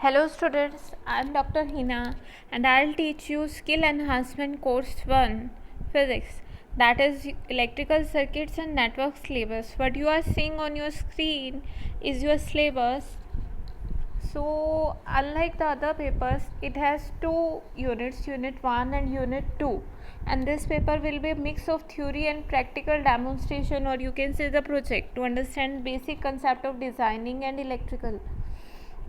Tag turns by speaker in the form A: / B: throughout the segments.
A: Hello students, I am Dr. Hina and I will teach you Skill Enhancement Course 1 Physics, that is Electrical Circuits and Network syllabus. What you are seeing on your screen is your syllabus. So unlike the other papers, it has two units, Unit 1 and Unit 2, and this paper will be a mix of theory and practical demonstration, or you can say the project, to understand basic concept of designing and electrical.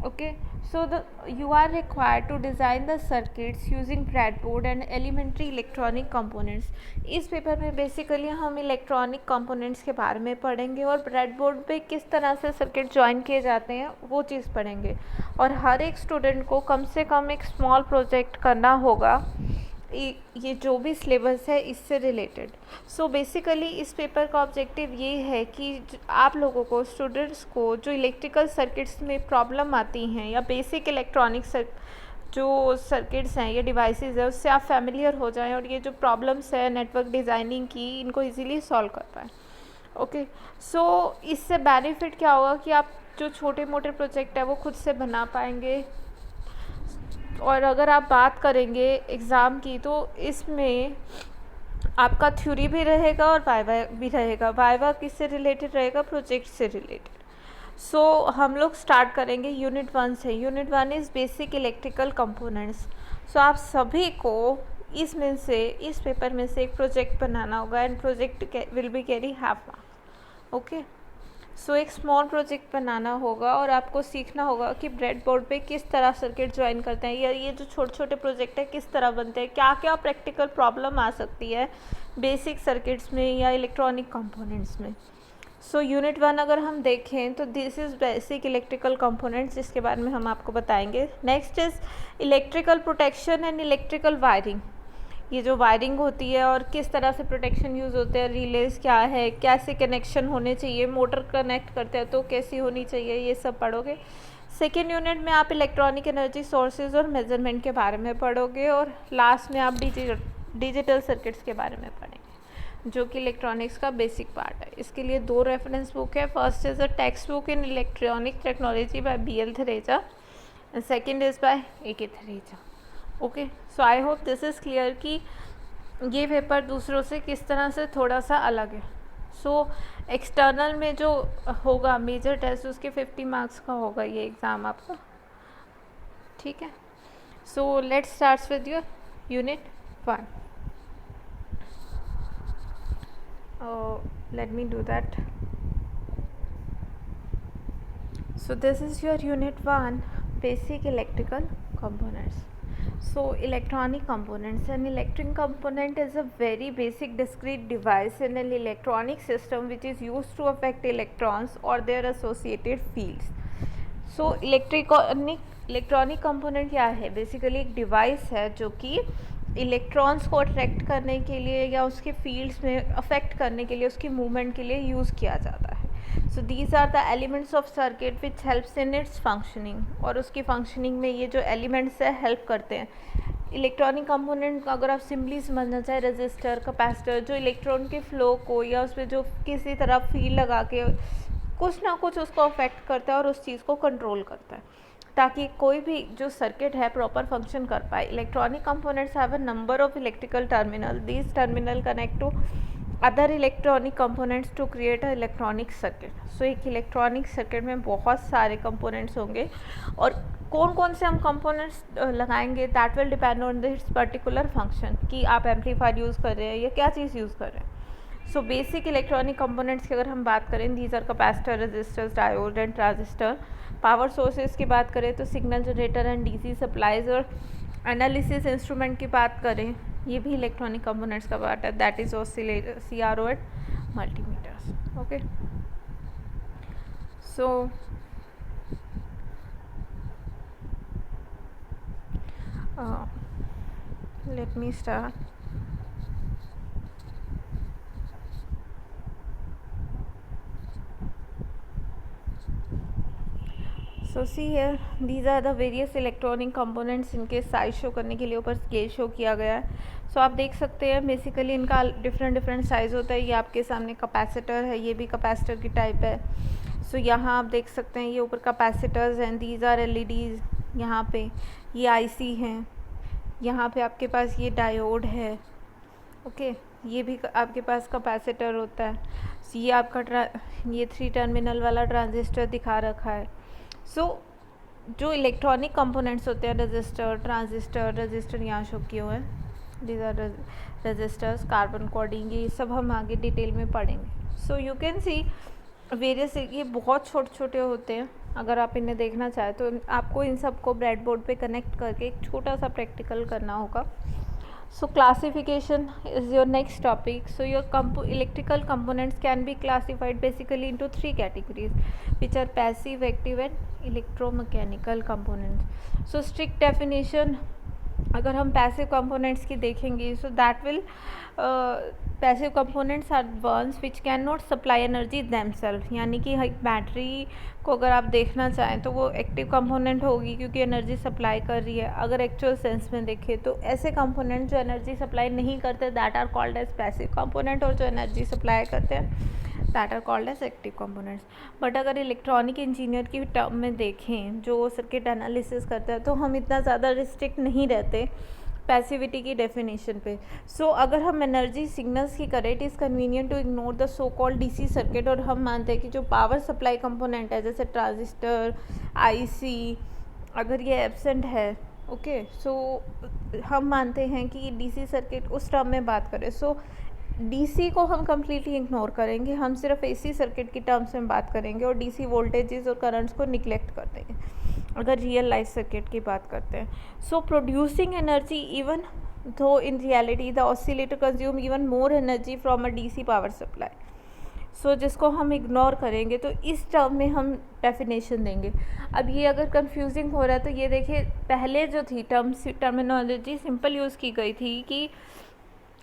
A: Okay, so you are required to design the circuits using breadboard and elementary electronic components. इस paper में basically हम electronic components के बारे में पढ़ेंगे और breadboard पे किस तरह से सर्किट ज्वाइन किए जाते हैं वो चीज़ पढ़ेंगे, और हर एक स्टूडेंट को कम से कम एक स्मॉल प्रोजेक्ट करना होगा ये जो भी सिलेबस है इससे रिलेटेड. सो बेसिकली इस पेपर का ऑब्जेक्टिव ये है कि आप लोगों को, स्टूडेंट्स को, जो इलेक्ट्रिकल सर्किट्स में प्रॉब्लम आती हैं या बेसिक इलेक्ट्रॉनिक जो सर्किट्स हैं या डिवाइसेस है उससे आप फैमिलियर हो जाएं और ये जो प्रॉब्लम्स है नेटवर्क डिज़ाइनिंग की इनको इजीली सॉल्व कर पाएँ. ओके, सो इससे बेनिफिट क्या होगा कि आप जो छोटे मोटे प्रोजेक्ट है वो खुद से बना पाएंगे. और अगर आप बात करेंगे एग्ज़ाम की तो इसमें आपका थ्योरी भी रहेगा और वाइवा भी रहेगा. वाइवा किससे रिलेटेड रहेगा? प्रोजेक्ट से रिलेटेड. सो हम लोग स्टार्ट करेंगे यूनिट 1 से. Unit 1 is basic electrical components. So आप सभी को इसमें से, इस पेपर में से एक प्रोजेक्ट बनाना होगा and project will be carry half marks. Okay, so एक स्मॉल प्रोजेक्ट बनाना होगा और आपको सीखना होगा कि ब्रेडबोर्ड पे किस तरह सर्किट ज्वाइन करते हैं या ये जो छोटे छोटे प्रोजेक्ट है किस तरह बनते हैं, क्या क्या प्रैक्टिकल प्रॉब्लम आ सकती है बेसिक सर्किट्स में या इलेक्ट्रॉनिक कंपोनेंट्स में. सो यूनिट 1 अगर हम देखें तो this is basic electrical components, जिसके बारे में हम आपको बताएंगे. Next is electrical protection and electrical wiring. ये जो वायरिंग होती है और किस तरह से प्रोटेक्शन यूज़ होते हैं, रिलेज क्या है, कैसे कनेक्शन होने चाहिए, मोटर कनेक्ट करते हैं तो कैसी होनी चाहिए, ये सब पढ़ोगे. सेकेंड यूनिट में आप इलेक्ट्रॉनिक एनर्जी सोर्सेज और मेजरमेंट के बारे में पढ़ोगे और लास्ट में आप डिजिटल सर्किट्स के बारे में पढ़ेंगे जो कि इलेक्ट्रॉनिक्स का बेसिक पार्ट है. इसके लिए 2 रेफरेंस बुक है. First is a text book in electronic technology by BL Thereja and second is by AK Thereja. Okay, so I hope this is clear कि ये पेपर दूसरों से किस तरह से थोड़ा सा अलग है. सो एक्सटर्नल में जो होगा मेजर टेस्ट उसके 50 मार्क्स का होगा ये एग्ज़ाम आपका. ठीक है, so let's start with your unit 1. Let me do that. So this is your unit 1, basic electrical components. So electronic components. An electric component is a very basic discrete device in an electronic system which is used to affect electrons or their associated fields. So electronic component क्या है? Basically एक device है जो कि electrons को attract करने के लिए या उसके फील्ड्स में अफेक्ट करने के लिए, उसकी मूवमेंट के लिए यूज़ किया जाता है. So these are the elements of circuit which helps in its functioning. और उसकी फंक्शनिंग में ये जो एलिमेंट्स है हेल्प करते हैं. इलेक्ट्रॉनिक कंपोनेंट अगर आप सिंपली समझना चाहें, रजिस्टर, कैपेसिटर, जो इलेक्ट्रॉन के फ्लो को या उस पर जो किसी तरह फील्ड लगा के कुछ ना कुछ उसको अफेक्ट करता है और उस चीज़ को कंट्रोल करता है ताकि कोई भी जो सर्किट है प्रॉपर फंक्शन कर पाए. Electronic components have a number of electrical terminal. These terminal connect to other electronic components to create a electronic circuit. So एक इलेक्ट्रॉनिक सर्किट में बहुत सारे कंपोनेंट्स होंगे और कौन कौन से हम कंपोनेंट्स लगाएंगे that will depend on this particular function कि आप एम्पलीफायर यूज़ कर रहे हैं या क्या चीज़ यूज़ कर रहे हैं. सो बेसिक इलेक्ट्रॉनिक कंपोनेंट्स की अगर हम बात करें, these are capacitor, resistors, diode and transistor. Power sources की बात करें तो signal generator and DC supplies. और एनालिसिस इंस्ट्रूमेंट की बात करें, ये भी इलेक्ट्रॉनिक कंपोनेंट्स का पार्ट है, that is oscillator, CRO and multimeters. Okay, so let me start. So see here, these are the various electronic components. इनके साइज शो करने के लिए ऊपर स्केल शो किया गया है. सो आप देख सकते हैं बेसिकली इनका डिफरेंट साइज़ होता है. ये आपके सामने कैपेसिटर है, ये भी कैपेसिटर की टाइप है. सो यहाँ आप देख सकते हैं ये ऊपर कैपेसिटर्स हैं. These are LEDs. यहाँ पे ये आईसी है, यहाँ पे आपके पास ये डायोड है, ओके। ये भी आपके पास कैपेसिटर होता है। ये आपका ये 3 टर्मिनल वाला ट्रांजिस्टर दिखा रखा है। सो जो इलेक्ट्रॉनिक कंपोनेंट्स होते हैं, रजिस्टर, ट्रांजिस्टर, रजिस्टर यहाँ शो किए हुए हैं, these are resistors, carbon coding, ये सब हम आगे डिटेल में पढ़ेंगे। So you can see various, ये बहुत छोटे छोटे होते हैं। अगर आप इन्हें देखना चाहें तो आपको इन सबको ब्रेडबोर्ड पे कनेक्ट करके एक छोटा सा प्रैक्टिकल करना होगा। So classification is your next topic. So your electrical components can be classified basically into 3 categories, which are passive, active and electromechanical components. So strict definition, अगर हम पैसिव कंपोनेंट्स की देखेंगे, so that will passive components are ones which can not supply energy themselves, यानी कि एक battery को अगर आप देखना चाहें तो वो एक्टिव कंपोनेंट होगी क्योंकि एनर्जी सप्लाई कर रही है। अगर एक्चुअल सेंस में देखें तो ऐसे कंपोनेंट जो एनर्जी सप्लाई नहीं करते that are called as passive component, और जो एनर्जी सप्लाई करते हैं that are called as active components. But अगर इलेक्ट्रॉनिक इंजीनियर की टर्म में देखें जो सर्किट एनालिसिस करता है तो हम इतना ज़्यादा रिस्ट्रिक्ट नहीं रहते पैसिविटी की डेफिनेशन पे। सो अगर हम एनर्जी सिग्नल्स की करें, it is convenient to ignore the so called DC circuit, और हम मानते हैं कि जो पावर सप्लाई कंपोनेंट है जैसे ट्रांजिस्टर, आईसी, अगर ये एब्सेंट है, ओके, सो हम मानते हैं कि डीसी सर्किट उस टर्म में बात करें। सो डीसी को हम कम्प्लीटली इग्नोर करेंगे, हम सिर्फ एसी सर्किट की टर्म्स में बात करेंगे और डीसी वोल्टेजेस और करंट्स को निगलेक्ट कर देंगे अगर रियल लाइफ सर्किट की बात करते हैं। सो producing energy, even though in reality the oscillator consume even more energy from a DC power supply. So जिसको हम इग्नोर करेंगे तो इस टर्म में हम डेफिनेशन देंगे। अब ये अगर कंफ्यूजिंग हो रहा है तो ये देखिए, पहले जो थी टर्मिनोलॉजी सिंपल यूज़ की गई थी कि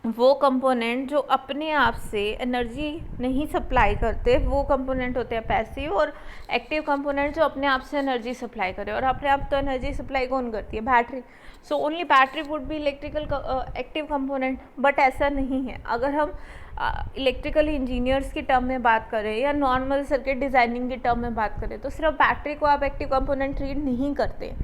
A: वो कंपोनेंट जो अपने आप से एनर्जी नहीं सप्लाई करते वो कंपोनेंट होते हैं पैसिव, और एक्टिव कंपोनेंट जो अपने आप से एनर्जी सप्लाई करे। और अपने आप तो एनर्जी सप्लाई कौन करती है? Battery. So only battery would be electrical active component, but ऐसा नहीं है। अगर हम इलेक्ट्रिकल इंजीनियर्स की टर्म में बात करें या नॉर्मल सर्किट डिज़ाइनिंग की टर्म में बात करें तो सिर्फ बैटरी को आप एक्टिव कंपोनेंट ट्रीट नहीं करते।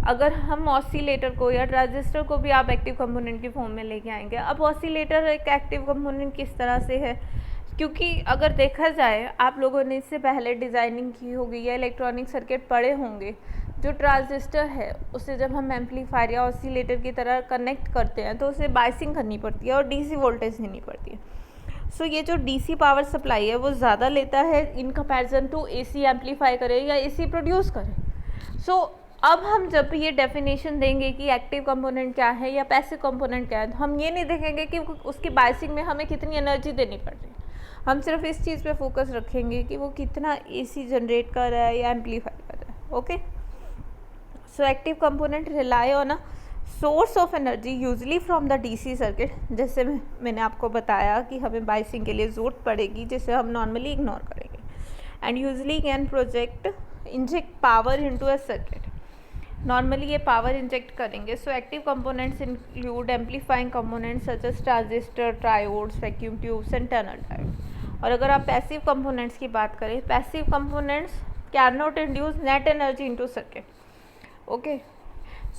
A: अगर हम ऑसिलेटर को या ट्रांजिस्टर को भी आप एक्टिव कंपोनेंट की फॉर्म में लेके आएंगे। अब ऑसिलेटर एक एक्टिव कंपोनेंट किस तरह से है? क्योंकि अगर देखा जाए, आप लोगों ने इससे पहले डिज़ाइनिंग की होगी या इलेक्ट्रॉनिक सर्किट पढ़े होंगे, जो ट्रांजिस्टर है उसे जब हम एम्पलीफायर या ऑसिलेटर की तरह कनेक्ट करते हैं तो उसे बाइसिंग करनी पड़ती है और डीसी वोल्टेज देनी पड़ती है। सो ये जो डीसी पावर सप्लाई है वो ज़्यादा लेता है in comparison to AC amplify करे या एसी प्रोड्यूस करे। सो अब हम जब ये डेफिनेशन देंगे कि एक्टिव कंपोनेंट क्या है या पैसिव कंपोनेंट क्या है, तो हम ये नहीं देखेंगे कि उसकी बाइसिंग में हमें कितनी एनर्जी देनी पड़ रही है। हम सिर्फ इस चीज़ पे फोकस रखेंगे कि वो कितना एसी जनरेट कर रहा है या एम्पलीफाई कर रहा है। Okay, so active component rely on a source of energy usually from the DC circuit. जैसे मैंने आपको बताया कि हमें बाइसिंग के लिए ज़रूरत पड़ेगी जिसे हम नॉर्मली इग्नोर करेंगे। And usually can inject power into a circuit. Normally ये पावर इंजेक्ट करेंगे। So active components include amplifying components such as transistor, triodes, vacuum tubes and tunnel diode. और अगर आप पैसिव कंपोनेंट्स की बात करें, passive components can not induce net energy into circuit. Okay,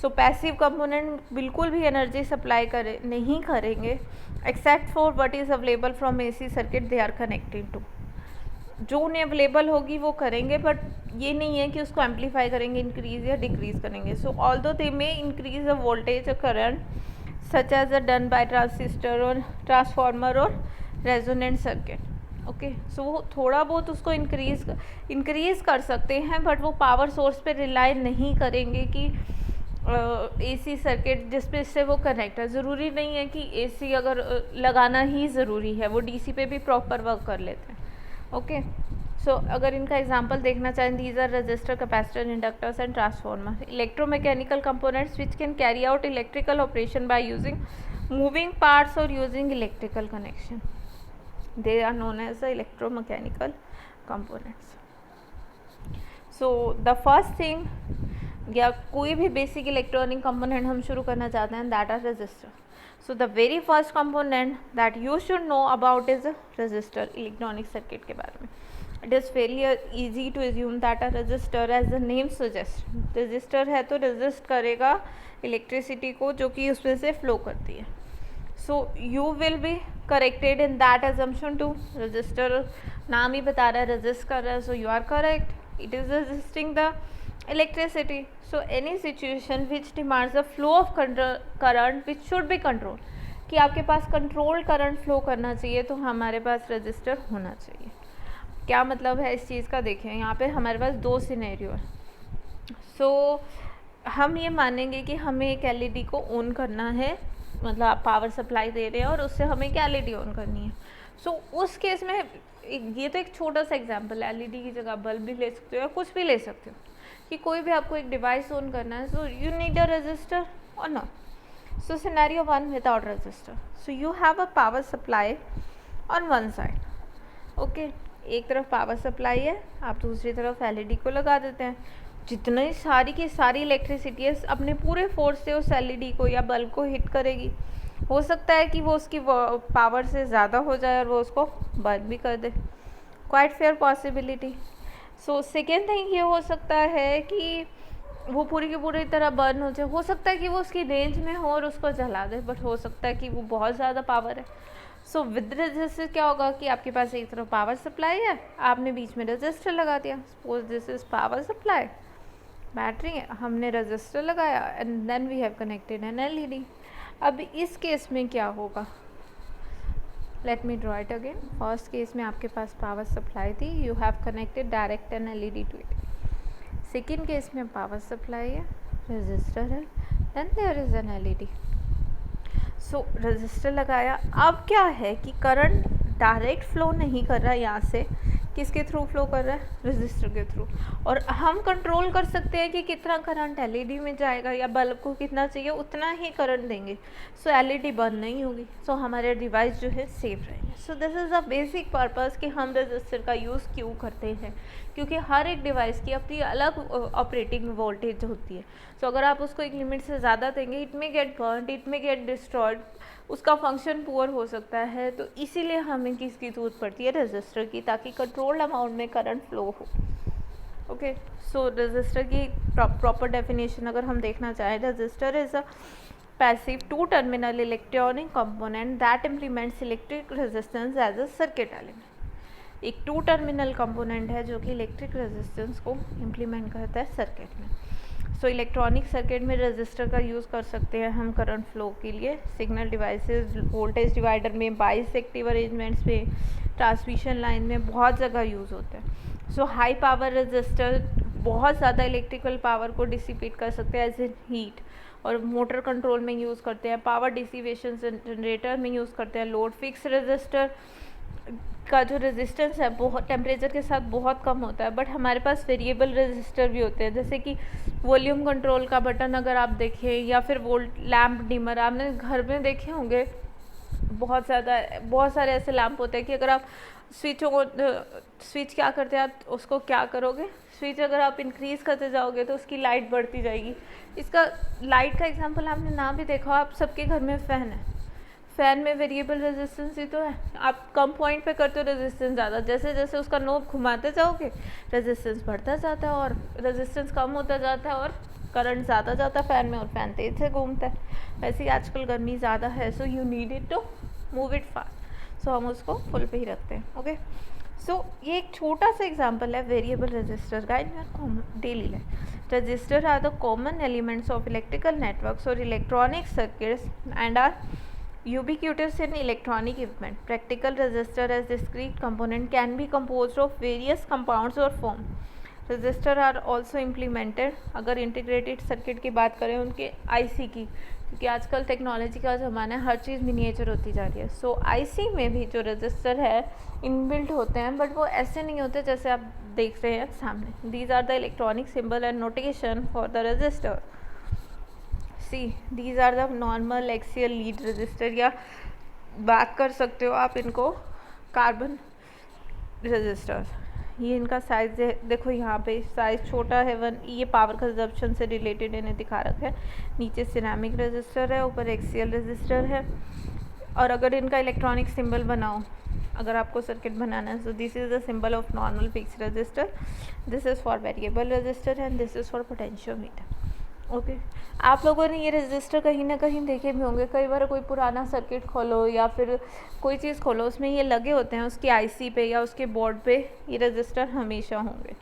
A: so passive component बिल्कुल भी energy supply नहीं करेंगे except for what is available from AC circuit they are connected to. जो उन्हें अवेलेबल होगी वो करेंगे, बट ये नहीं है कि उसको एम्पलीफाई करेंगे, इंक्रीज या डिक्रीज करेंगे। So although they may increase the voltage और current such as a done by transistor और ट्रांसफार्मर और रेजोनेंट सर्किट। ओके, सो वो थोड़ा बहुत उसको इंक्रीज कर सकते हैं, बट वो पावर सोर्स पे रिलाई नहीं करेंगे कि एसी सर्किट जिस पे इससे वो कनेक्ट है। ज़रूरी नहीं है कि एसी अगर लगाना ही ज़रूरी है, वो डीसी पे भी प्रॉपर वर्क कर लेते हैं। ओके, सो अगर इनका एग्जांपल देखना चाहें, these are resistor, capacitor, inductors and transformer. Electromechanical components which can carry out electrical operation by using moving parts और using electrical connection, they are known as the electromechanical components. So the first thing, या कोई भी basic electronic component हम शुरू करना चाहते हैं, that are resistor. So the very first component that you should know about is a resistor, electronic circuit के बारे में। It is very easy to assume that a resistor, as the name suggests, resistor है तो resist करेगा electricity को जो कि उसमें से फ्लो करती है. So you will be corrected in that assumption too. Resistor नाम ही बता रहा है रेजिस्ट कर रहा है, so you are correct. It is resisting the electricity. So any situation which demands a flow of current which should be controlled, कि आपके पास कंट्रोल करंट फ्लो करना चाहिए तो हमारे पास रजिस्टर होना चाहिए. क्या मतलब है इस चीज़ का, देखें यहाँ पे हमारे पास दो सिनेरियो है. सो हम ये मानेंगे कि हमें एक एलईडी को ऑन करना है, मतलब आप पावर सप्लाई दे रहे हैं और उससे हमें एक एलईडी ऑन करनी है. सो उस केस में ये तो एक छोटा सा एग्जांपल है, एलईडी की जगह बल्ब भी ले सकते हो या कुछ भी ले सकते हो, कि कोई भी आपको एक डिवाइस ऑन करना है. So you need a resistor or not. So scenario 1 without resistor. So you have a power supply on one side. Okay, एक तरफ पावर सप्लाई है, आप दूसरी तरफ एलईडी को लगा देते हैं. जितनी सारी की सारी इलेक्ट्रिसिटी अपने पूरे फोर्स से उस एलईडी को या बल्ब को हिट करेगी. हो सकता है कि वो उसकी पावर से ज़्यादा हो जाए और वो उसको बर्न भी कर दे. Quite fair possibility. So second thing ये हो सकता है कि वो पूरी की पूरी तरह बर्न हो जाए. हो सकता है कि वो उसकी रेंज में हो और उसको जला दे, बट हो सकता है कि वो बहुत ज़्यादा पावर है. सो विद रजिस्टर क्या होगा कि आपके पास एक तरफ पावर सप्लाई है, आपने बीच में रजिस्टर लगा दिया. Suppose this is power supply, battery है, हमने रजिस्टर लगाया and then we have connected an LED. अब इस केस में क्या होगा, let me draw it again. First case में आपके पास पावर सप्लाई थी, you have connected direct an LED to it. Second case में पावर सप्लाई है, रजिस्टर है, then there is an LED. So resistor लगाया. अब क्या है कि करंट डायरेक्ट फ्लो नहीं कर रहा है, यहाँ से किसके थ्रू फ्लो कर रहा है, रजिस्टर के थ्रू. और हम कंट्रोल कर सकते हैं कि कितना करंट एलईडी में जाएगा या बल्ब को कितना चाहिए उतना ही करंट देंगे. सो एलईडी बंद नहीं होगी. सो हमारे डिवाइस जो है सेफ रहेंगे. सो this is a basic purpose कि हम रजिस्टर का यूज़ क्यों करते हैं, क्योंकि हर एक डिवाइस की अपनी अलग ऑपरेटिंग वोल्टेज होती है. सो अगर आप उसको एक लिमिट से ज़्यादा देंगे, it may gate burn, it may get destroyed, उसका फंक्शन पुअर हो सकता है. तो इसीलिए हमें किसकी ज़रूरत पड़ती है, रजिस्टर की, ताकि कंट्रोल्ड अमाउंट में करंट फ्लो हो. ओके, सो रजिस्टर की प्रॉपर डेफिनेशन अगर हम देखना चाहें, resistor is a passive two terminal electronic component that implements electric resistance as a circuit element. एक टू टर्मिनल कंपोनेंट है जो कि इलेक्ट्रिक रेजिस्टेंस को इम्प्लीमेंट करता है सर्किट में. सो इलेक्ट्रॉनिक सर्किट में रजिस्टर का यूज़ कर सकते हैं हम करंट फ्लो के लिए. सिग्नल डिवाइसेस, वोल्टेज डिवाइडर में, बाइसेक्टिव अरेंजमेंट्स में, ट्रांसमिशन लाइन में बहुत जगह यूज़ होते हैं. सो हाई पावर रजिस्टर बहुत ज़्यादा इलेक्ट्रिकल पावर को डिसिपेट कर सकते हैं एज ए हीट, और मोटर कंट्रोल में यूज़ करते हैं, पावर डिसिपेशन जनरेटर में यूज़ करते हैं. लोड फिक्स रजिस्टर का जो रेजिस्टेंस है बहुत टेम्परेचर के साथ बहुत कम होता है, बट हमारे पास वेरिएबल रेजिस्टर भी होते हैं, जैसे कि वॉल्यूम कंट्रोल का बटन अगर आप देखें, या फिर वोल्ट लैम्प डिमर आपने घर में देखे होंगे. बहुत सारे ऐसे लैम्प होते हैं कि अगर आप स्विच क्या करते हैं, आप उसको क्या करोगे, स्विच अगर आप इंक्रीज़ करते जाओगे तो उसकी लाइट बढ़ती जाएगी. इसका लाइट का एग्जांपल आपने ना भी देखा हो, आप सबके घर में फ़ैन है, फ़ैन में वेरिएबल रेजिस्टेंस ही तो है. आप कम पॉइंट पे करते हो रेजिस्टेंस ज़्यादा, जैसे जैसे उसका नोब घुमाते जाओगे रेजिस्टेंस बढ़ता जाता है और रेजिस्टेंस कम होता जाता है और करंट ज़्यादा जाता है फ़ैन में और फ़ैन तेज़ से घूमता है. वैसे ही आजकल गर्मी ज़्यादा है, so you need it to move it fast. So हम उसको फुल पे ही रखते हैं. ओके, सो ये एक छोटा सा एग्जांपल है वेरिएबल रजिस्टर का in your daily life. Resistor are the common elements of electrical networks और electronic circuits and are ubiquitous in electronic equipment. Practical resistor as discrete component can be composed of various compounds or form. Resistor are also implemented. अगर integrated circuit की बात करें उनके IC की, क्योंकि आजकल technology का ज़माना है, हर चीज़ मिनिएचर होती जा रही है. सो आईसी में भी जो रजिस्टर है इनबिल्ट होते हैं, बट वो ऐसे नहीं होते जैसे आप देख रहे हैं सामने. These are the electronic symbol and notation for the resistor. These are the normal axial lead resistor, या बात कर सकते हो आप इनको कार्बन रजिस्टर. ये इनका साइज़ देखो, यहाँ पे साइज़ छोटा है 1. ये पावर कंजप्शन से रिलेटेड इन्हें दिखा रखा है. नीचे सिरेमिक रजिस्टर है, ऊपर एक्सियल रजिस्टर है. और अगर इनका इलेक्ट्रॉनिक सिंबल बनाओ अगर आपको सर्किट बनाना है. So this is the symbol of normal fix register, this is for variable resistor and this is for potentiometer. Okay, आप लोगों ने ये रजिस्टर कहीं ना कहीं देखे भी होंगे. कई बार कोई पुराना सर्किट खोलो या फिर कोई चीज़ खोलो, उसमें ये लगे होते हैं, उसकी आईसी पे या उसके बोर्ड पे ये रजिस्टर हमेशा होंगे.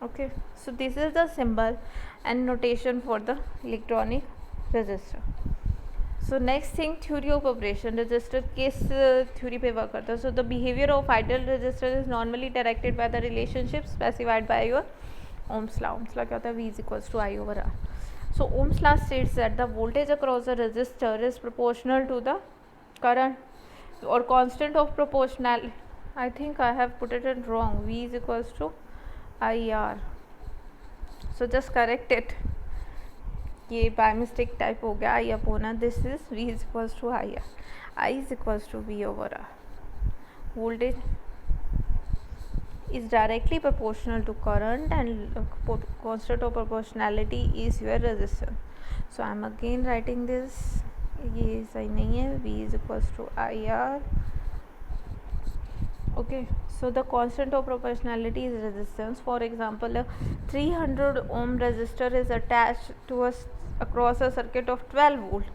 A: Okay, so this is the symbol and notation for the electronic register. So next thing, theory of operation. Register किस थ्योरी पे वर्क करता है? So the behaviour of ideal register is normally directed by the relationship specified by your Ohm's law. Ohm's law क्या होता है? V is equals to I over R. So Ohm's law states that the voltage across the resistor is proportional to the current or constant of proportional. I think I have put it in wrong. V is equals to IR. So just correct it. ये by mistake type हो गया. I upon R. This is V is equals to IR. I is equals to V over R. Voltage is directly proportional to current and constant of proportionality is your resistance. So I am again writing this. ये सही नहीं है. V is equals to IR. Okay, so the constant of proportionality is resistance. For example, a 300 ohm resistor is attached to across a circuit of 12 volt.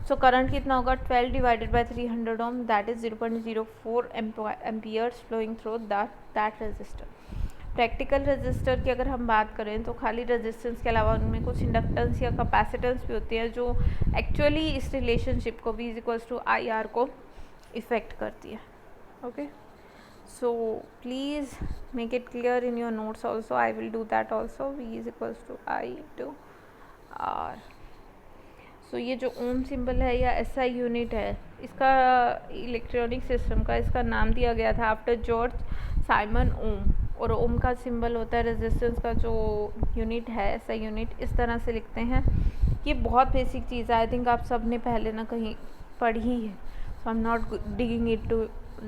A: So current कितना होगा? 12 divided by 300 ohm, that is 0.04 amperes flowing through that resistor. Practical register की अगर हम बात करें तो खाली resistance के अलावा उनमें कुछ इंडक्टेंस या कैपेसिटेंस भी होती है जो एक्चुअली इस रिलेशनशिप को V इक्वल्स टू IR को इफेक्ट करती है. Okay, so please make it clear in your notes also. I will do that also. V equals to I to R. So ये जो ओम सिंबल है या SI यूनिट है, इसका इलेक्ट्रॉनिक सिस्टम का इसका नाम दिया गया था आफ्टर जॉर्ज साइमन ओम. और ओम का सिंबल होता है रेजिस्टेंस का जो यूनिट है, SI यूनिट. इस तरह से लिखते हैं. ये बहुत बेसिक चीज़ है. आई थिंक आप सब ने पहले ना कहीं पढ़ी है. So I am not digging it to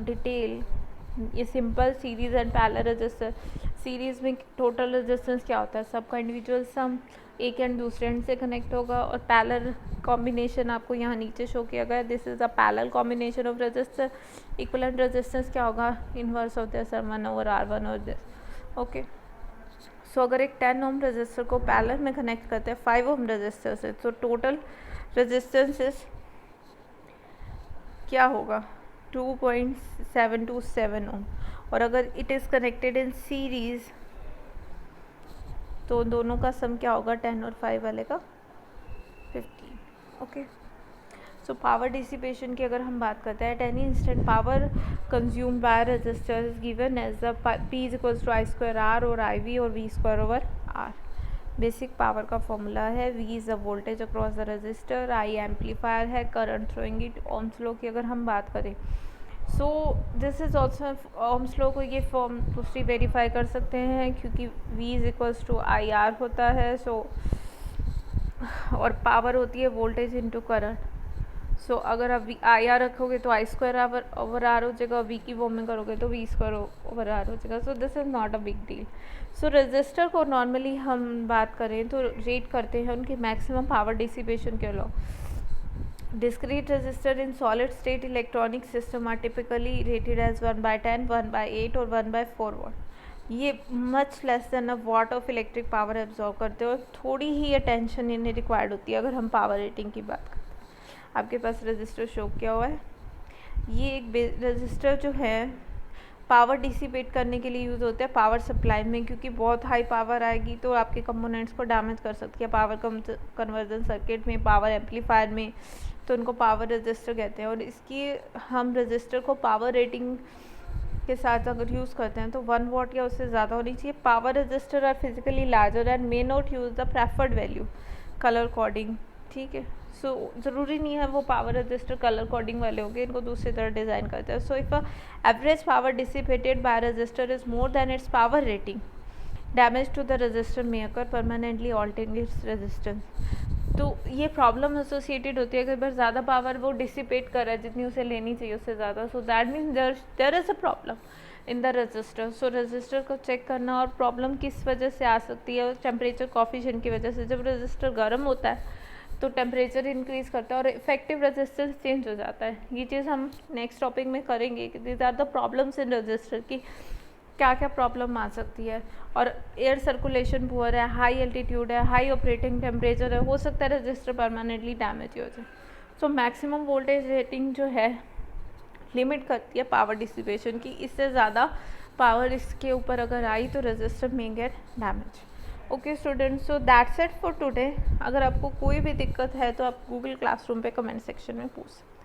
A: detail. ये simple series and parallel resistor. Series में टोटल रेजिस्टेंस क्या होता है? सबका इंडिविजुअल सम एक एंड दूसरे एंड से कनेक्ट होगा. और पैरेलल कॉम्बिनेशन आपको यहाँ नीचे शो किया गया. This is a parallel combination of register. Equivalent resistance क्या होगा? Inverse of this R1 over R1 और दिस. ओके, सो अगर एक 10 ओम रजिस्टर को पैरेलल में कनेक्ट करते हैं 5 ओम रजिस्टर से, तो टोटल रेजिस्टेंस इज क्या होगा? 2.727 ओम. और अगर it is connected in series तो दोनों का सम क्या होगा? 10 और 5 वाले का 15. ओके, सो पावर डिसिपेशन की अगर हम बात करते हैं, at any instant power consumed by resistor is given as the P is equals to I square R or IV or V square over R. Basic power का formula है. V is the voltage across the resistor. I amplifier है, current throwing it. Ohm's law की अगर हम बात करें, so this is also Ohm's law को ये फॉर्म दूसरी वेरीफाई कर सकते हैं क्योंकि V is equals to IR होता है. सो और पावर होती है वोल्टेज इंटू करंट. सो अगर आप IR रखोगे तो I स्क्वायर ओवर R हो जाएगा. V की फॉर्म में करोगे तो V स्क्वायर ओवर R हो जाएगा. सो this is not a big deal. So resistor को नॉर्मली हम बात करें तो रेट करते हैं उनके मैक्सिमम पावर डिसिपेशन के law. Discrete resistor in solid state electronic system are typically rated as 1/10, 1/8 और 1/4 watt. ये much less than a watt of electric power absorb करते हो. थोड़ी ही अटेंशन इन्हें रिक्वायर्ड होती है अगर हम पावर रेटिंग की बात करते हैं. आपके पास रजिस्टर शो किया हुआ है. ये एक रजिस्टर जो है पावर डिसिपेट करने के लिए यूज़ होता है पावर सप्लाई में, क्योंकि बहुत हाई पावर आएगी तो आपके कंपोनेंट्स को डैमेज कर सकती है. पावर कन्वर्जन सर्किट में, पावर एम्पलीफायर में, तो उनको पावर रजिस्टर कहते हैं. और इसकी हम रजिस्टर को पावर रेटिंग के साथ अगर यूज़ करते हैं तो 1 वाट या उससे ज़्यादा होनी चाहिए. Power resistor are physically larger and may not use the preferred value colour coding. ठीक है, सो ज़रूरी नहीं है वो पावर रजिस्टर कलर कोडिंग वाले होंगे, इनको दूसरी तरह डिज़ाइन करते हैं. So if average power dissipated by resistor is more than its power rating, damage to the resistor may occur permanently altering its resistance. तो ये प्रॉब्लम एसोसिएटेड होती है. कई बार ज़्यादा पावर वो डिसिपेट कर रहा है जितनी उसे लेनी चाहिए उससे ज़्यादा. So that means there is a problem in the resistor. So resistor को चेक करना. और प्रॉब्लम किस वजह से आ सकती है? टेम्परेचर कॉफिशिएंट की वजह से. जब रजिस्टर गर्म होता है तो टेम्परेचर इंक्रीज करता है और इफेक्टिव रेजिस्टेंस चेंज हो जाता है। ये चीज़ हम नेक्स्ट टॉपिक में करेंगे कि these are the problems in resistor की क्या क्या प्रॉब्लम आ सकती है। और एयर सर्कुलेशन पुअर है, हाई एल्टीट्यूड है, हाई ऑपरेटिंग टेम्परेचर है, हो सकता है रजिस्टर परमानेंटली डैमेज हो जाए। सो मैक्सिमम वोल्टेज रेटिंग जो है लिमिट करती है पावर डिसिपेशन की, इससे ज़्यादा पावर इसके ऊपर अगर आई तो रजिस्टर में gate damage. Okay students, so that's it for today. अगर आपको कोई भी दिक्कत है तो आप गूगल क्लासरूम पे कमेंट सेक्शन में पूछ सकते हैं।